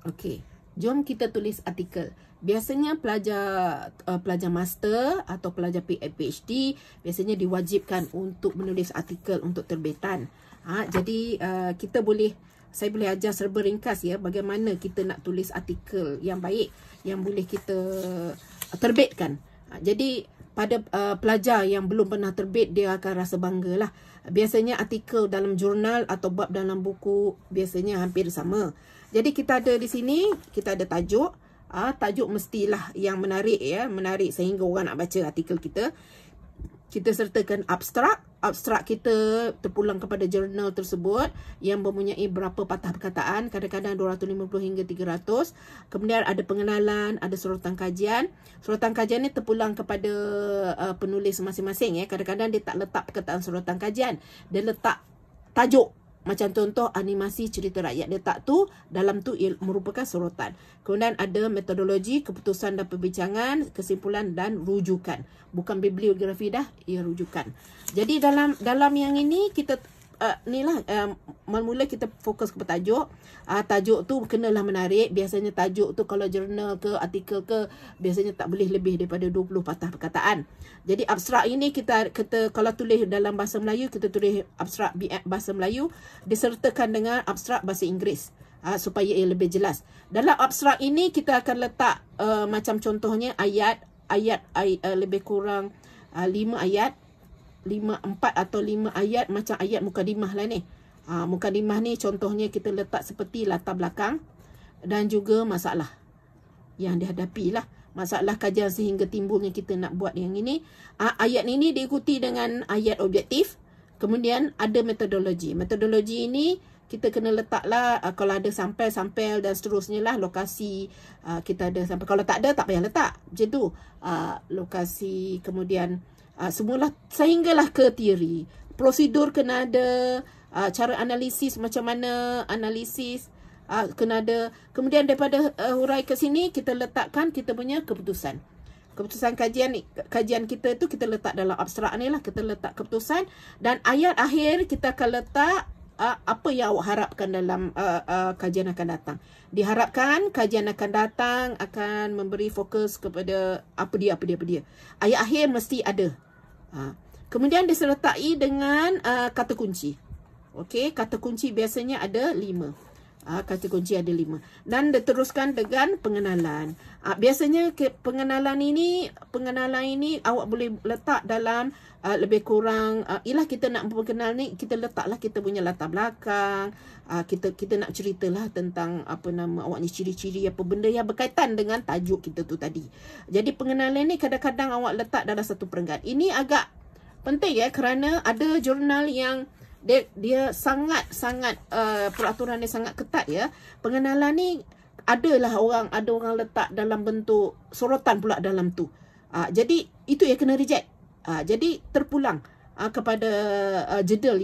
Okey, jom kita tulis artikel. Biasanya pelajar master atau pelajar PhD biasanya diwajibkan untuk menulis artikel untuk terbitan. Jadi saya boleh ajar serba ringkas ya bagaimana kita nak tulis artikel yang baik yang boleh kita terbitkan. Jadi pada pelajar yang belum pernah terbit, dia akan rasa bangga lah. Biasanya artikel dalam jurnal atau bab dalam buku biasanya hampir sama. Jadi kita ada di sini, kita ada tajuk. Tajuk mestilah yang menarik ya, menarik sehingga orang nak baca artikel kita. Kita sertakan abstrak. Abstrak kita terpulang kepada jurnal tersebut yang mempunyai berapa patah perkataan, kadang-kadang 250 hingga 300. Kemudian ada pengenalan, ada sorotan kajian. Sorotan kajian ni terpulang kepada penulis masing-masing ya. Kadang-kadang dia tak letak perkataan sorotan kajian, dia letak tajuk. Macam contoh animasi cerita rakyat, dia tak tu, dalam tu ia merupakan sorotan. Kemudian ada metodologi, keputusan dan perbincangan, kesimpulan dan rujukan. Bukan bibliografi dah, ia rujukan. Jadi dalam yang ini kita mula kita fokus kepada tajuk. Tajuk tu kenalah menarik. Biasanya tajuk tu kalau jurnal ke artikel ke biasanya tak boleh lebih daripada 20 patah perkataan. Jadi abstrak ini kita kalau tulis dalam bahasa Melayu, kita tulis abstrak bahasa Melayu disertakan dengan abstrak bahasa Inggeris supaya ia lebih jelas. Dalam abstrak ini kita akan letak macam contohnya ayat lebih kurang 5 ayat, 4 atau 5 ayat, macam ayat mukadimah lah ni. Mukadimah ni contohnya kita letak seperti latar belakang dan juga masalah yang dihadapi lah. Masalah kajian sehingga timbulnya kita nak buat yang ini. Ayat ini diikuti dengan ayat objektif. Kemudian ada metodologi. Metodologi ini kita kena letaklah kalau ada sampel dan seterusnya lah, lokasi kita ada sampel. Kalau tak ada, tak payah letak. Macam tu. Lokasi, kemudian semualah sehinggalah ke teori. Prosedur kena ada, cara analisis macam mana analisis kena ada. Kemudian daripada hurai ke sini kita letakkan kita punya keputusan. Keputusan kajian kita tu kita letak dalam abstrak ni lah, kita letak keputusan. Dan ayat akhir kita akan letak apa yang awak harapkan dalam kajian akan datang. Diharapkan kajian akan datang akan memberi fokus kepada apa dia. Ayat akhir mesti ada. Kemudian disertai dengan kata kunci. Okey, kata kunci biasanya ada 5. Kata kunci ada 5. Dan diteruskan dengan pengenalan. Biasanya pengenalan ini awak boleh letak dalam lebih kurang ialah kita nak berkenal ni, kita letaklah kita punya latar belakang. Kita nak ceritalah tentang awak ni, ciri-ciri apa benda yang berkaitan dengan tajuk kita tu tadi. Jadi pengenalan ni kadang-kadang awak letak dalam satu perenggan. Ini agak penting ya, kerana ada jurnal yang dia sangat peraturan dia sangat ketat ya. Pengenalan ni ada orang letak dalam bentuk sorotan pula dalam tu. Jadi itu yang kena reject. Jadi terpulang kepada judul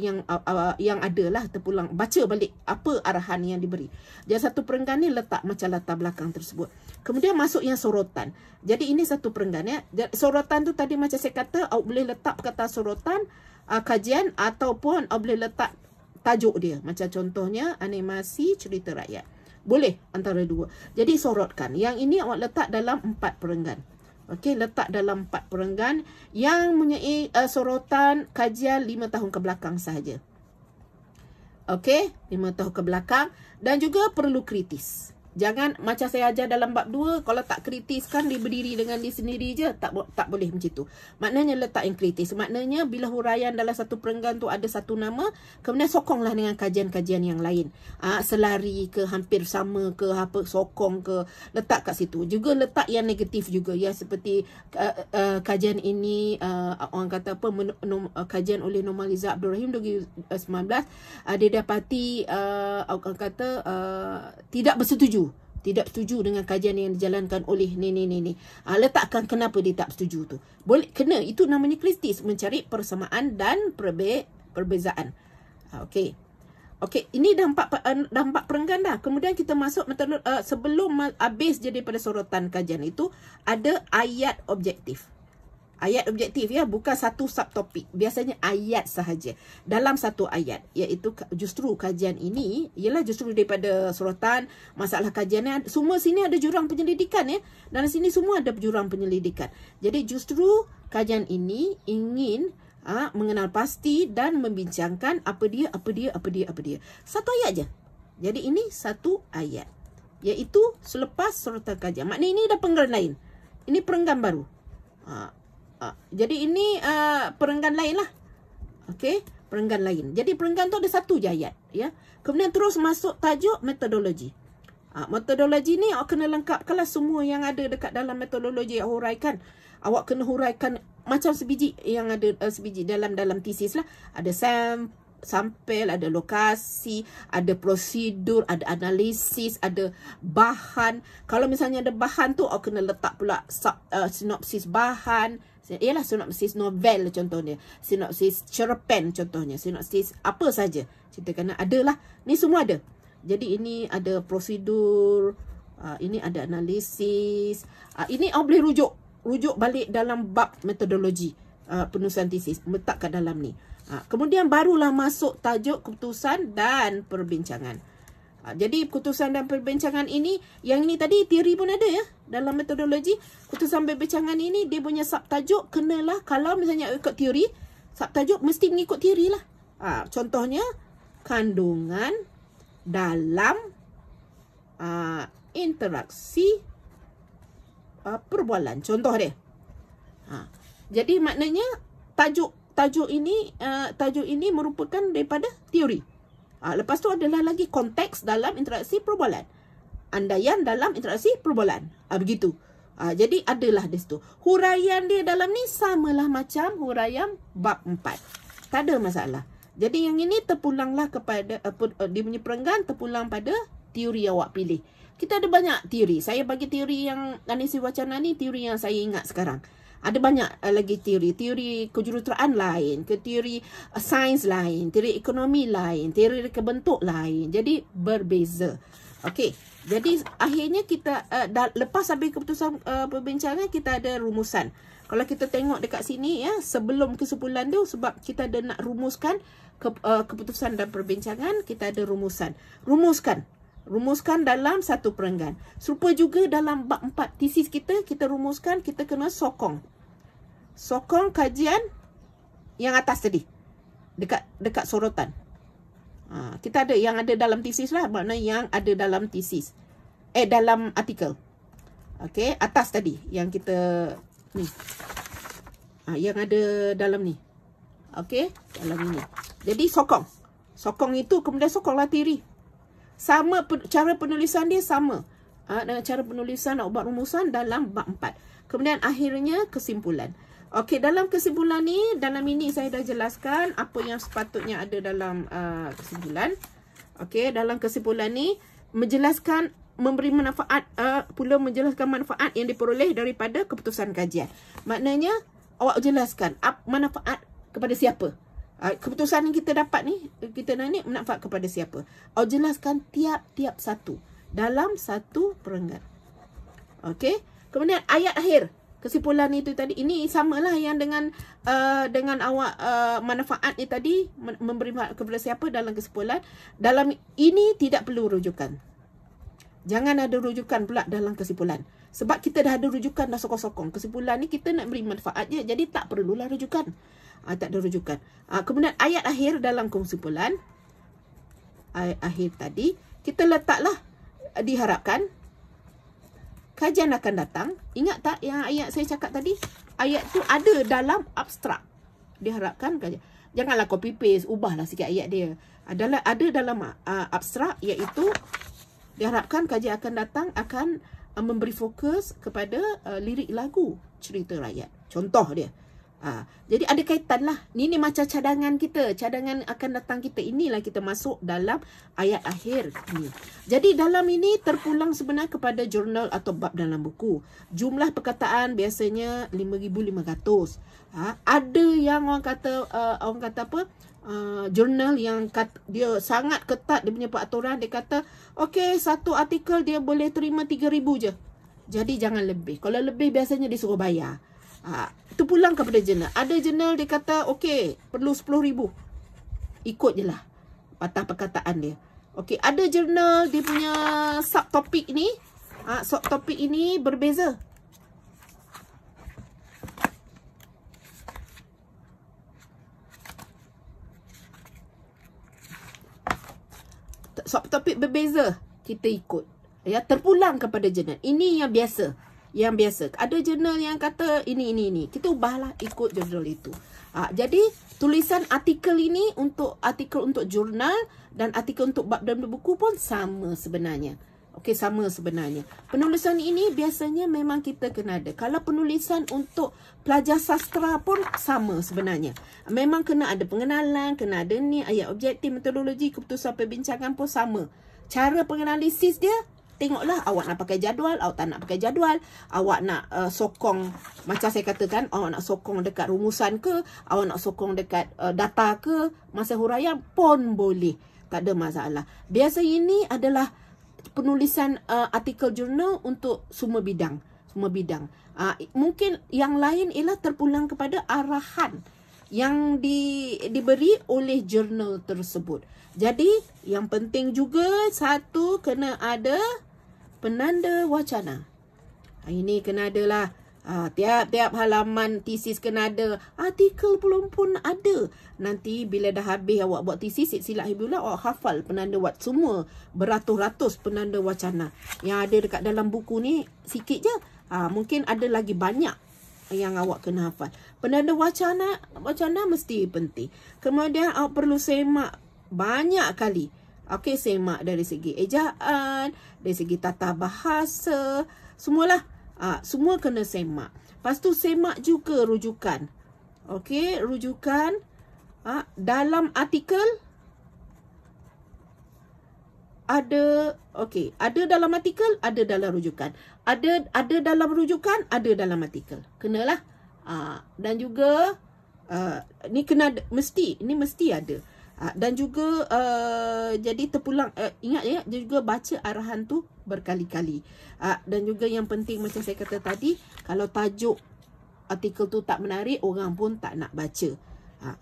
yang ada lah, terpulang baca balik apa arahan yang diberi. Jadi satu perenggan ni letak macam latar belakang tersebut. Kemudian masuk yang sorotan. Jadi ini satu perenggan ya. Sorotan tu tadi macam saya kata, awak boleh letak perkataan sorotan kajian ataupun awak boleh letak tajuk dia. Macam contohnya animasi cerita rakyat. Boleh antara dua. Jadi sorotkan. Yang ini awak letak dalam 4 perenggan. Okey, letak dalam 4 perenggan yang mempunyai sorotan kajian 5 tahun ke belakang sahaja. Okey, 5 tahun ke belakang. Dan juga perlu kritis. Jangan macam saya ajar dalam bab 2, kalau tak kritis kan dia berdiri dengan dia sendiri je. Tak boleh macam tu. Maknanya letak yang kritis. Maknanya bila huraian dalam satu perenggan tu ada satu nama, kemudian sokonglah dengan kajian-kajian yang lain. Selari ke, hampir sama ke, sokong ke, letak kat situ. Juga letak yang negatif juga. Ya, seperti kajian ini, orang kata apa, kajian oleh Normaliza Abdul Rahim 2019, dia dapati orang kata tidak setuju dengan kajian yang dijalankan oleh ni. Letakkan kenapa dia tak setuju tu. Boleh, kena. Itu namanya kritis. Mencari persamaan dan perbezaan. Okey. Ini dah 4 perenggan dah. Kemudian kita masuk sebelum habis jadi pada sorotan kajian itu, ada ayat objektif. Ayat objektif ya, bukan satu subtopik. Biasanya ayat sahaja. Dalam satu ayat, iaitu justru kajian ini ialah justru daripada sorotan masalah kajiannya. Semua sini ada jurang penyelidikan ya. Dalam sini semua ada jurang penyelidikan. Jadi justru kajian ini ingin mengenal pasti dan membincangkan apa dia. Satu ayat je. Jadi ini satu ayat. Iaitu selepas sorotan kajian. Maknanya ini dah perenggan lain. Ini perenggan baru. Jadi ini perenggan lain lah. Okey, perenggan lain. Jadi perenggan tu ada satu je ayat. Ya. Kemudian terus masuk tajuk metodologi. Metodologi ni awak kena lengkapkanlah semua yang ada dekat dalam metodologi awak huraikan. Awak kena huraikan macam sebiji yang ada sebiji dalam tesis lah. Ada sampel, ada lokasi, ada prosedur, ada analisis, ada bahan. Kalau misalnya ada bahan tu, awak kena letak pula sinopsis bahan. Ialah sinopsis novel contohnya, sinopsis cerpen contohnya, sinopsis apa saja. Cerita kerana adalah, ni semua ada. Jadi ini ada prosedur, ini ada analisis. Ini awak boleh rujuk balik dalam bab metodologi penulisan tesis, letak kat dalam ni. Kemudian barulah masuk tajuk keputusan dan perbincangan. Jadi keputusan dan perbincangan ini, yang ini tadi teori pun ada ya. Dalam metodologi, keputusan perbincangan ini dia punya subtajuk kenalah, kalau misalnya ikut teori, subtajuk mesti mengikut teori lah. Contohnya, kandungan dalam interaksi perbualan. Contoh dia. Jadi maknanya tajuk ini merupakan daripada teori. Lepas tu adalah lagi konteks dalam interaksi perbualan. Andaian dalam interaksi perbualan. Begitu. Jadi adalah di situ. Huraian dia dalam ni samalah macam huraian bab 4. Tak ada masalah. Jadi yang ini terpulanglah kepada dia punya perenggan terpulang pada teori awak pilih. Kita ada banyak teori. Saya bagi teori yang analisis wacana ni teori yang saya ingat sekarang. Ada banyak lagi teori kejuruteraan lain, teori sains lain, teori ekonomi lain, teori kebentuk lain. Jadi berbeza. Okey. Jadi akhirnya kita lepas habis keputusan perbincangan, kita ada rumusan. Kalau kita tengok dekat sini ya, sebelum kesimpulan tu, sebab kita ada nak rumuskan keputusan dan perbincangan, kita ada rumusan. Rumuskan dalam satu perenggan. Serupa juga dalam bab 4 tesis kita rumuskan, kita kena sokong kajian yang atas tadi. Dekat sorotan. Kita ada yang ada dalam tesis lah. Maknanya yang ada dalam tesis. Dalam artikel. Okey, atas tadi. Yang kita ni. Yang ada dalam ni. Okey, dalam ini. Jadi sokong. Sokong itu kemudian sokonglah teori. Sama, cara penulisan dia sama. Dengan cara penulisan nak buat rumusan dalam bab 4. Kemudian akhirnya kesimpulan. Okey, dalam kesimpulan ni, dalam ini saya dah jelaskan apa yang sepatutnya ada dalam kesimpulan. Okey, dalam kesimpulan ni menjelaskan, memberi manfaat, pula menjelaskan manfaat yang diperoleh daripada keputusan kajian. Maknanya awak jelaskan manfaat kepada siapa. Keputusan yang kita dapat ni, kita ni manfaat kepada siapa. Awak jelaskan tiap-tiap satu dalam satu perenggan. Okey, kemudian ayat akhir. Kesimpulan itu tadi, ini samalah yang dengan awak manfaat ni tadi, memberi manfaat kepada siapa dalam kesimpulan. Dalam ini tidak perlu rujukan. Jangan ada rujukan pula dalam kesimpulan. Sebab kita dah ada rujukan, dah sokong-sokong. Kesimpulan ni kita nak beri manfaat je, jadi tak perlulah rujukan. Tak ada rujukan. Kemudian ayat akhir dalam kesimpulan, ayat akhir tadi, kita letaklah diharapkan kajian akan datang. Ingat tak yang ayat saya cakap tadi? Ayat tu ada dalam abstrak. Diharapkan kajian. Janganlah copy paste, ubahlah sikit ayat dia. Ada dalam abstrak, iaitu diharapkan kajian akan datang akan memberi fokus kepada lirik lagu cerita rakyat. Contoh dia. Jadi ada kaitan lah. Ini macam cadangan kita. Cadangan akan datang kita. Inilah kita masuk dalam ayat akhir ni. Jadi dalam ini terpulang sebenarnya kepada jurnal atau bab dalam buku. Jumlah perkataan biasanya 5,500. Ada yang orang kata apa? Jurnal yang dia sangat ketat dia punya peraturan. Dia kata, okey, satu artikel dia boleh terima 3,000 je. Jadi jangan lebih. Kalau lebih biasanya disuruh bayar. Itu pulang kepada jurnal. Ada jurnal dia kata, okey, perlu 10,000. Ikut je lah patah perkataan dia. Okey, ada jurnal dia punya subtopik ni. Subtopik ini berbeza. Subtopik berbeza, kita ikut. Ya, terpulang kepada jurnal. Ini yang biasa. Yang biasa. Ada jurnal yang kata ini. Kita ubahlah ikut jurnal itu. Jadi, tulisan artikel ini untuk artikel untuk jurnal dan artikel untuk bab dalam buku pun sama sebenarnya. Okey, sama sebenarnya. Penulisan ini biasanya memang kita kena ada. Kalau penulisan untuk pelajar sastra pun sama sebenarnya. Memang kena ada pengenalan, kena ada ni, ayat objektif, metodologi, keputusan perbincangan pun sama. Cara penganalisis dia, tengoklah awak nak pakai jadual, awak tak nak pakai jadual, awak nak sokong, macam saya katakan, awak nak sokong dekat rumusan ke, awak nak sokong dekat data ke, masa huraian pun boleh. Tak ada masalah. Biasa ini adalah penulisan artikel jurnal untuk semua bidang. Mungkin yang lain ialah terpulang kepada arahan yang diberi oleh jurnal tersebut. Jadi, yang penting juga, satu, kena ada penanda wacana. Ini kena ada lah. Tiap-tiap halaman tesis kena ada. Artikel pun ada. Nanti bila dah habis awak buat tesis, silap hibulah awak hafal penanda semua beratus-ratus penanda wacana. Yang ada dekat dalam buku ni sikit je. Mungkin ada lagi banyak yang awak kena hafal. Penanda wacana mesti penting. Kemudian awak perlu semak banyak kali. Okey, semak dari segi ejaan, dari segi tata bahasa, semualah. Semua kena semak. Lepas tu semak juga rujukan. Okey, rujukan dalam artikel ada, okey, ada dalam artikel, ada dalam rujukan. Ada dalam rujukan, ada dalam artikel. Kenalah. Dan juga ni kena mesti ada. Dan juga jadi terpulang, ingat ya, juga baca arahan tu berkali-kali. Dan juga yang penting macam saya kata tadi, kalau tajuk artikel tu tak menarik, orang pun tak nak baca.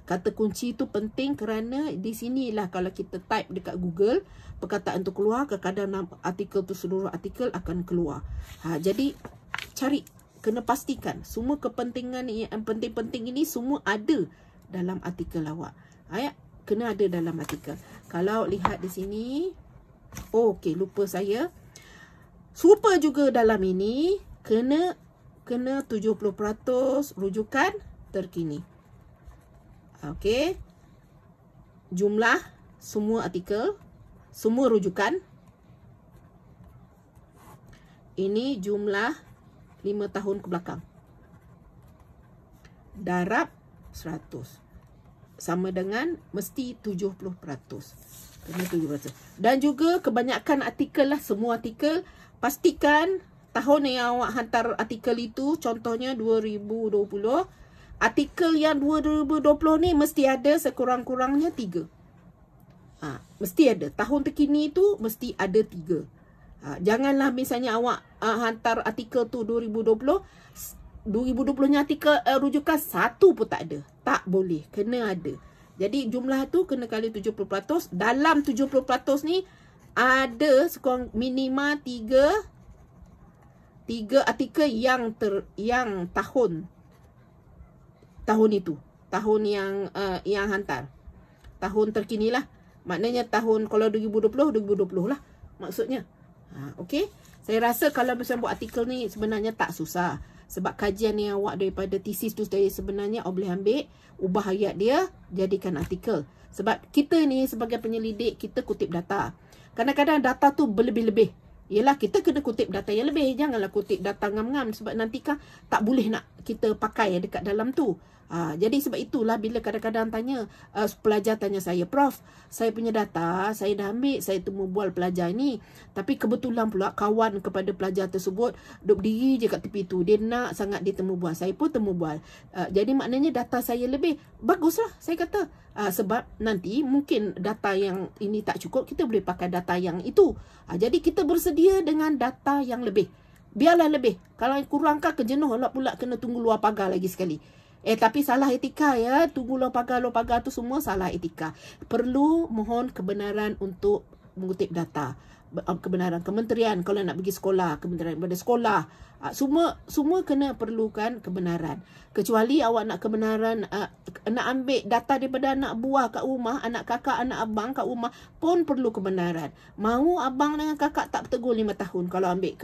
Kata kunci tu penting kerana di sinilah kalau kita type dekat Google, perkataan tu keluar, kadang-kadang artikel tu seluruh artikel akan keluar. Jadi cari, kena pastikan semua kepentingan yang penting-penting ini semua ada dalam artikel awak. Kena ada dalam artikel. Kalau lihat di sini, okey, lupa saya. Serupa juga dalam ini, kena 70% rujukan terkini. Okey. Jumlah semua artikel, semua rujukan. Ini jumlah 5 tahun ke belakang. Darab 100. Sama dengan mesti 70%. Kena 70%. Dan juga kebanyakan artikel lah, semua artikel, pastikan tahun yang awak hantar artikel itu, contohnya 2020, artikel yang 2020 ni mesti ada sekurang-kurangnya 3. Mesti ada. Tahun terkini tu mesti ada 3. Janganlah misalnya awak hantar artikel tu 2020-nya artikel rujukan 1 pun tak ada. Tak boleh. Kena ada. Jadi jumlah tu kena kali 70%. Dalam 70% ni ada sekurang minima 3 artikel yang tahun itu. Tahun yang hantar. Tahun terkini lah. Maknanya tahun, kalau 2020 lah maksudnya. Okey. Saya rasa kalau misalnya buat artikel ni sebenarnya tak susah. Sebab kajian yang awak daripada tesis tu sebenarnya awak boleh ambil, ubah ayat dia, jadikan artikel. Sebab kita ni sebagai penyelidik, kita kutip data. Kadang-kadang data tu berlebih-lebih. Yelah, kita kena kutip data yang lebih. Janganlah kutip data ngam-ngam. Sebab nanti kan tak boleh nak kita pakai dekat dalam tu. Jadi sebab itulah bila kadang-kadang tanya, pelajar tanya saya, Prof, saya punya data, saya dah ambil, saya temu bual pelajar ni. Tapi kebetulan pula kawan kepada pelajar tersebut duduk diri je kat tepi tu. Dia nak sangat dia temu bual. Saya pun temu bual. Jadi maknanya data saya lebih. Baguslah, saya kata. Sebab nanti mungkin data yang ini tak cukup, kita boleh pakai data yang itu. Jadi kita bersedia dengan data yang lebih. biarlah lebih. Kalau kurang kan kejenuh pula kena tunggu luar pagar lagi sekali. Tapi salah etika ya. Tunggu luar pagar tu semua salah etika. Perlu mohon kebenaran untuk mengutip data. Kebenaran kementerian kalau nak pergi sekolah, kementerian daripada sekolah. Semua kena perlukan kebenaran. Kecuali awak nak kebenaran, nak ambil data daripada anak buah kat rumah, anak kakak, anak abang kat rumah pun perlu kebenaran. Mahu abang dengan kakak tak bertegur 5 tahun kalau ambil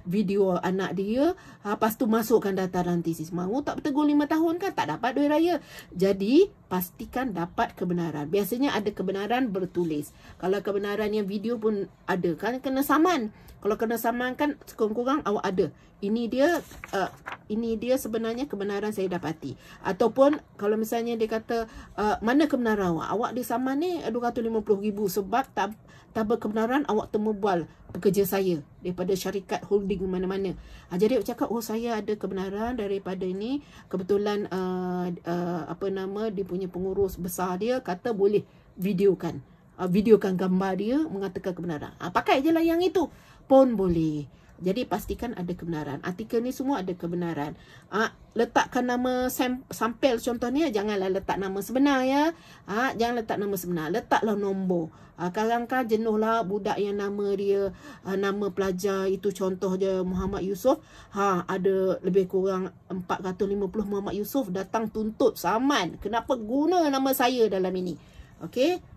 video anak dia, lepas tu masukkan data nanti sis. Mahu tak bertegur 5 tahun kan tak dapat duit raya. Jadi pastikan dapat kebenaran. Biasanya ada kebenaran bertulis. Kalau kebenaran yang video pun ada kan kena saman. Kalau kena saman kan kurang-kurang awak ada. Ini dia sebenarnya kebenaran saya dapati. Ataupun kalau misalnya dia kata mana kebenaran awak? Awak disaman ni 250,000 sebab tak berkebenaran awak temubual pekerja saya daripada syarikat holding mana-mana. Jadi awak cakap saya ada kebenaran daripada ini. Kebetulan dia punya pengurus besar dia kata boleh videokan gambar dia mengatakan kebenaran. Pakai je lah yang itu pun boleh. Jadi pastikan ada kebenaran. Artikel ni semua ada kebenaran. Letakkan nama sampel contohnya, janganlah letak nama sebenar ya. Jangan letak nama sebenar. Letaklah nombor. Kadang-kadang jenuh lah budak yang nama dia, nama pelajar itu contoh je Muhammad Yusof. Ada lebih kurang 450 Muhammad Yusof datang tuntut saman. Kenapa guna nama saya dalam ini? Okey.